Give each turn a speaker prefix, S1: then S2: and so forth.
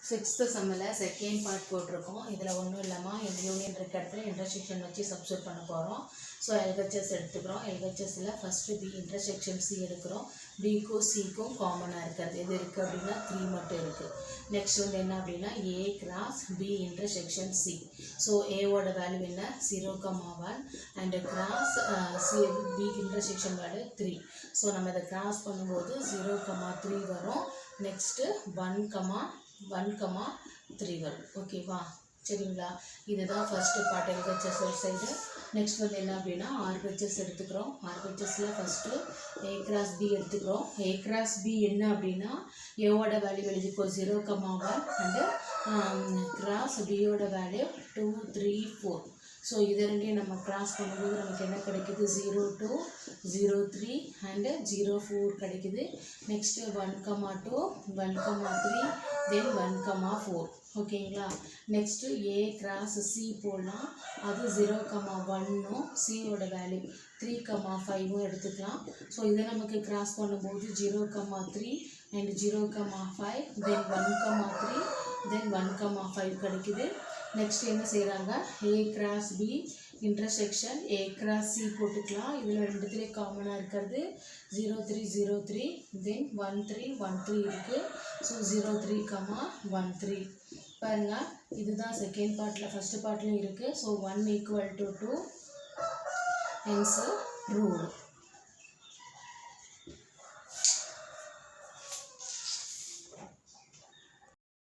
S1: 6th சம்மில் second part போட்டிருக்கோம். இதில் ஒன்றும் இல்லாமல் இந்த யூனியன் இருக்க இடத்துல இன்டர்செக்ஷன் வச்சு சப்ஸ்டியூட் பண்ண போகிறோம். ஸோ எல்ஹெச்எஸ் எடுத்துக்கிறோம். எல்ஹெச்எஸில் ஃபஸ்ட்டு பி இன்டர்செக்ஷன் சி எடுக்கிறோம். பிக்கும் சிக்கும் காமனாக இருக்கிறது எது இருக்குது அப்படின்னா 3 மட்டும் இருக்குது. நெக்ஸ்ட் வந்து என்ன அப்படின்னா A cross B intersection C. So ஏவோட வேல்யூ என்ன 0,1 and cross C B intersection value 3. So நம்ம இதை கிராஸ் பண்ணும்போது 0,3 வரும். நெக்ஸ்ட்டு 1,3 வரும். ஓகேவா, சரிங்களா? இதுதான் first part LHS side. Next வந்து என்ன அப்படின்னா ஆர்ஹெச்எஸ் எடுத்துக்கிறோம். ஆர்ஹெச்எஸில் ஃபஸ்ட்டு ஏ கிராஸ் பி எடுத்துக்கிறோம். ஏ கிராஸ் பி என்ன அப்படின்னா ஏவோட வேல்யூ எழுதிக்கோ 0,1 அண்டு கிராஸ் பியோட வேல்யூ 2, 3, 4. ஸோ இது ரெண்டையும் நம்ம கிராஸ் பண்ணும்போது நமக்கு என்ன கிடைக்குது 0, 2, 0, 3 அண்டு 0, 4 கிடைக்குது. நெக்ஸ்ட்டு 1,2, 1,3 தென் 1,4. ஓகேங்களா? நெக்ஸ்ட்டு ஏ கிராஸ் சி போடலாம். அது 0,1ம் சியோட வேல்யூ 3,5ம் எடுத்துக்கலாம். ஸோ இதை நமக்கு கிராஸ் பண்ணும்போது 0,3 அண்ட் 0,5 தென் 1,3 தென் 1,5 கிடைக்குது. நெக்ஸ்ட் என்ன செய்கிறாங்க A cross B intersection A cross C போட்டுக்கலாம். இதில் ரெண்டுத்துலேயே காமனாக இருக்கிறது 0,3 தென் 1,3 இருக்குது. ஸோ 0,3,1,3 பாருங்கள். இதுதான் செகண்ட் பார்ட்டில் ஃபஸ்ட்டு பார்ட்லையும் இருக்குது. So 1 = 2 hence rule.